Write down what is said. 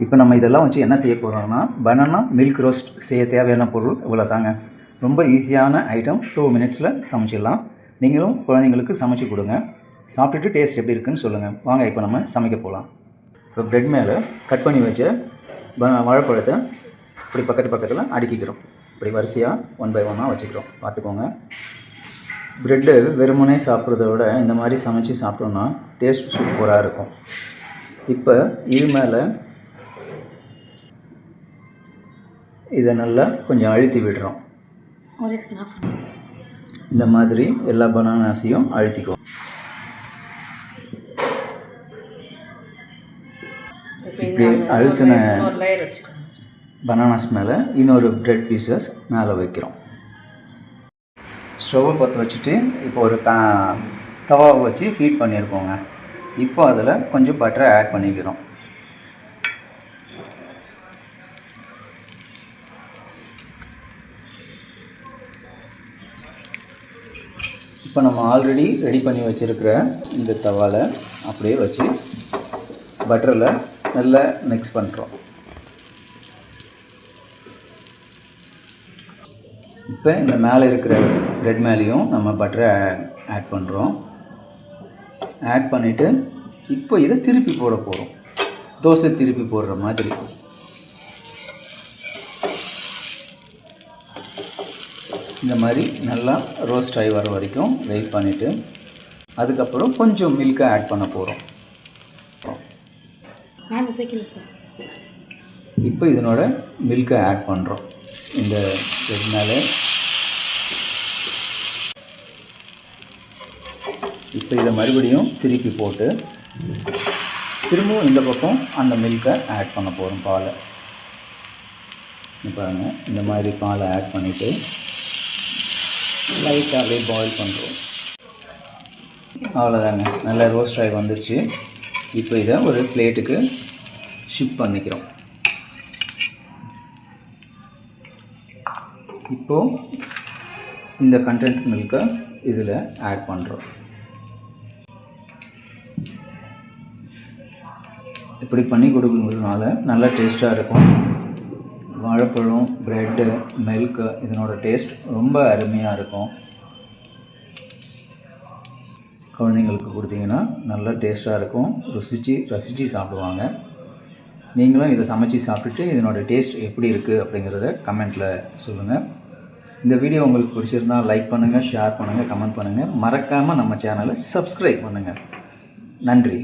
இப்போ நம்ம இதெல்லாம் வச்சு என்ன செய்ய போகிறோம்னா பனானா மில்க் ரோஸ்ட் செய்ய தேவையான பொருள் இவ்வளோ தாங்க. ரொம்ப ஈஸியான ஐட்டம், 2 மினிட்ஸில் சமைச்சிடலாம். நீங்களும் குழந்தைங்களுக்கு சமைச்சு கொடுங்க. சாப்பிட்டுட்டு டேஸ்ட் எப்படி இருக்குன்னு சொல்லுங்கள். வாங்க இப்போ நம்ம சமைக்க போகலாம். இப்போ ப்ரெட் மேலே கட் பண்ணி வச்ச வாழைப்பழத்தை இப்படி பக்கத்தில் அடுக்கிக்கிறோம். இப்படி வரிசையாக 1 by 1 வச்சுக்கிறோம். பார்த்துக்கோங்க. ப்ரெட்டு வெறுமனே சாப்பிட்றத விட இந்த மாதிரி சமைச்சு சாப்பிட்டோன்னா டேஸ்ட் சூப்பராக இருக்கும். இப்போ இது மேலே இதை நல்லா கொஞ்சம் அழுத்தி விடுறோம். இந்த மாதிரி எல்லா பனானாஸையும் அழுத்திக்குவோம். இப்படி அழுத்தின பனானாஸ் மேலே இன்னொரு ப்ரெட் பீசஸ் மேலே வைக்கிறோம். ஸ்டவ்வை பற்ற வச்சுட்டு இப்போ ஒரு தவாவை வச்சு ஹீட் பண்ணியிருக்கோங்க. இப்போ அதில் கொஞ்சம் பட்டரை ஆட் பண்ணிக்கிறோம். இப்போ நம்ம ஆல்ரெடி ரெடி பண்ணி வச்சுருக்கிற இந்த தவாவில் அப்படியே வச்சு பட்டரில் நல்லா மிக்ஸ் பண்ணுறோம். இப்போ இந்த மேலே இருக்கிற ப்ரெட் மேலேயும் நம்ம பட்டரை ஆட் பண்ணுறோம். ஆட் பண்ணிவிட்டு இப்போ இதை திருப்பி போட போகிறோம். தோசை திருப்பி போடுற மாதிரி. இந்த மாதிரி நல்லா ரோஸ்ட் ஆகி வர வரைக்கும் வெயிட் பண்ணிவிட்டு அதுக்கப்புறம் கொஞ்சம் மில்கை ஆட் பண்ண போகிறோம். இப்போ இதனோட மில்கை ஆட் பண்ணுறோம். இந்த ப்ரெட் மேலே இப்போ இதை மறுபடியும் திருப்பி போட்டு திரும்பவும் இந்த பக்கம் அந்த மில்கை ஆட் பண்ண போகிறோம். பாலை பாருங்கள், இந்த மாதிரி பாலை ஆட் பண்ணிவிட்டு லைட்டாகவே பாயில் பண்ணுறோம். அவ்வளோதாங்க, நல்லா ரோஸ்ட் ஆகி வந்துடுச்சு. இப்போ இதை ஒரு பிளேட்டுக்கு ஷிஃப்ட் பண்ணிக்கிறோம். இப்போது இந்த கண்டென்ட் மில்கை இதில் ஆட் பண்ணுறோம். இப்படி பண்ணி கொடுக்குறதுனால நல்லா டேஸ்ட்டாக இருக்கும். வாழைப்பழம், ப்ரெட்டு, மில்க்கு இதனோட டேஸ்ட் ரொம்ப அருமையாக இருக்கும். குழந்தைங்களுக்கு கொடுத்தீங்கன்னா நல்லா டேஸ்ட்டாக இருக்கும். ரசித்து சாப்பிடுவாங்க. நீங்களும் இதை சமைச்சு சாப்பிட்டுட்டு இதனோட டேஸ்ட் எப்படி இருக்குது அப்படிங்கிறத கமெண்ட்டில் சொல்லுங்கள். இந்த வீடியோ உங்களுக்கு பிடிச்சிருந்தால் லைக் பண்ணுங்கள், ஷேர் பண்ணுங்கள், கமெண்ட் பண்ணுங்கள். மறக்காமல் நம்ம சேனலை சப்ஸ்கிரைப் பண்ணுங்கள். நன்றி.